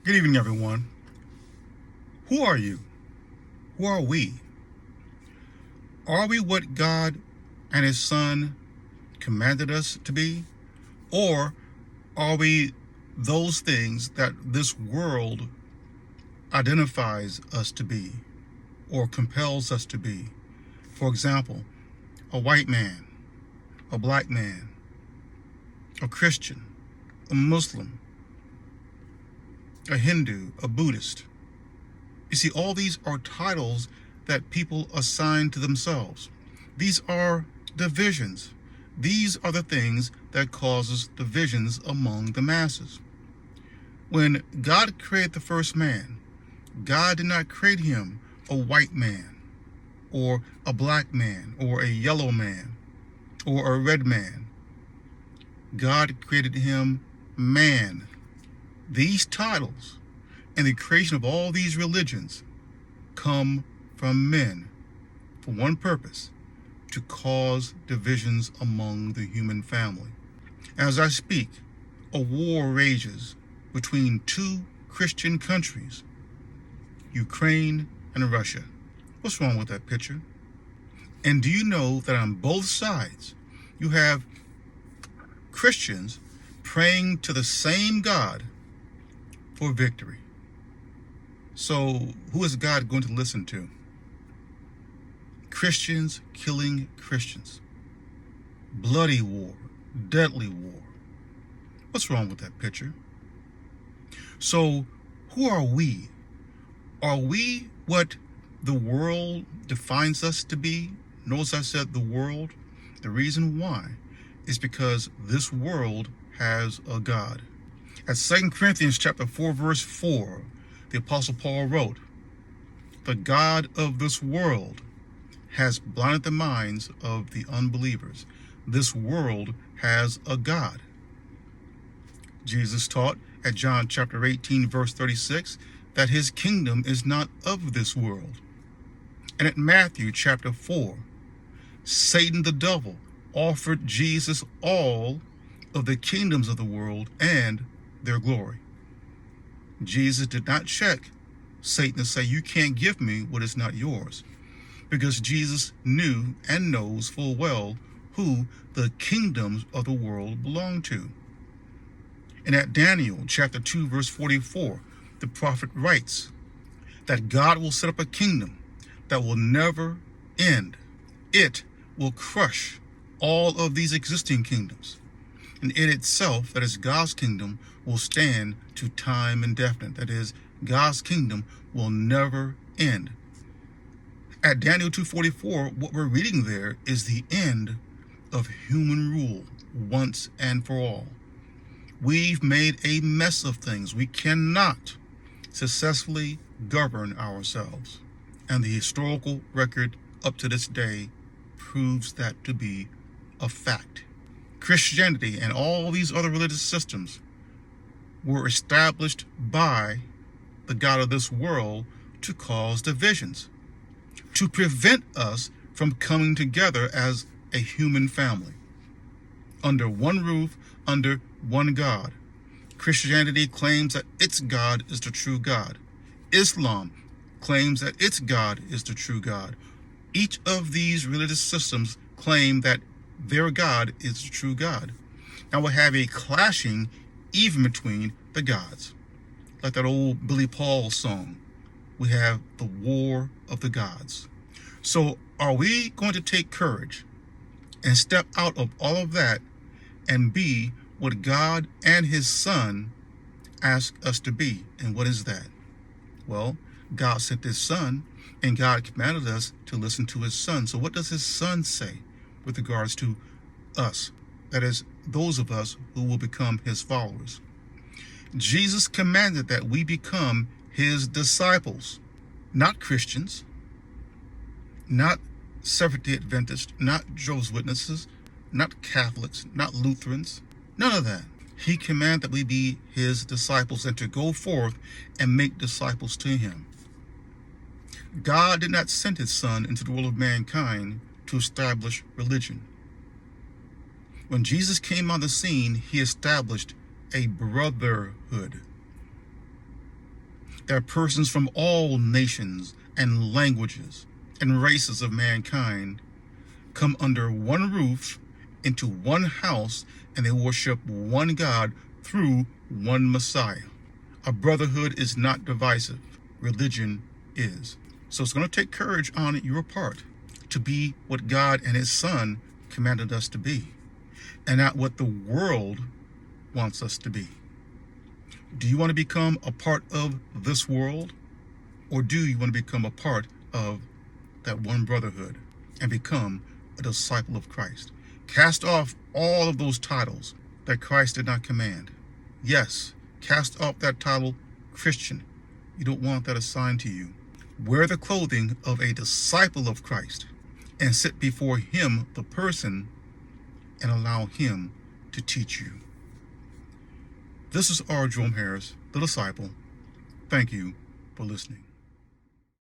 Good evening, everyone. Who are you? Who are we? Are we what God and His Son commanded us to be? Or are we those things that this world identifies us to be or compels us to be? For example, a white man, a black man, a Christian, a Muslim, a Hindu, a Buddhist. You see, all these are titles that people assign to themselves. These are divisions. These are the things that causes divisions among the masses. When God created the first man, God did not create him a white man, or a black man, or a yellow man, or a red man. God created him man. These titles and the creation of all these religions come from men for one purpose: to cause divisions among the human family. As I speak, a war rages between two Christian countries, Ukraine and Russia. What's wrong with that picture? And do you know that on both sides you have Christians praying to the same God for victory? So who is God going to listen to? Christians killing Christians. Bloody war, deadly war. What's wrong with that picture? So who are we? Are we what the world defines us to be? Notice I said the world. The reason why is because this world has a God. At 2 Corinthians chapter 4, verse 4, the Apostle Paul wrote, "The God of this world has blinded the minds of the unbelievers." This world has a God. Jesus taught at John chapter 18, verse 36, that his kingdom is not of this world. And at Matthew chapter 4, Satan the devil offered Jesus all of the kingdoms of the world and their glory. Jesus did not check Satan to say, "You can't give me what is not yours," because Jesus knew and knows full well who the kingdoms of the world belong to. And at Daniel chapter 2, verse 44, the prophet writes that God will set up a kingdom that will never end. It will crush all of these existing kingdoms. And it itself, that is God's kingdom, will stand to time indefinite. That is, God's kingdom will never end. At Daniel 2:44, what we're reading there is the end of human rule once and for all. We've made a mess of things. We cannot successfully govern ourselves. And the historical record up to this day proves that to be a fact. Christianity and all these other religious systems were established by the God of this world to cause divisions, to prevent us from coming together as a human family, under one roof, under one God. Christianity claims that its God is the true God. Islam claims that its God is the true God. Each of these religious systems claim that their God is the true God. Now we have a clashing even between the gods. Like that old Billy Paul song, we have the war of the gods. So are we going to take courage and step out of all of that and be what God and his Son ask us to be? And what is that? Well, God sent his Son, and God commanded us to listen to his Son. So what does his Son say with regards to us? That is, those of us who will become his followers. Jesus commanded that we become his disciples, not Christians, not Seventh-day Adventists, not Jehovah's Witnesses, not Catholics, not Lutherans, none of that. He commanded that we be his disciples and to go forth and make disciples to him. God did not send his Son into the world of mankind to establish religion. When Jesus came on the scene, he established a brotherhood. that persons from all nations and languages and races of mankind come under one roof into one house, and they worship one God through one Messiah. A brotherhood is not divisive. Religion is. So it's going to take courage on your part to be what God and his Son commanded us to be, and not what the world wants us to be. Do you want to become a part of this world, or do you want to become a part of that one brotherhood and become a disciple of Christ? Cast off all of those titles that Christ did not command. Yes, cast off that title, Christian. You don't want that assigned to you. Wear the clothing of a disciple of Christ and sit before him, the person, and allow him to teach you. This is R. Jerome Harris, the disciple. Thank you for listening.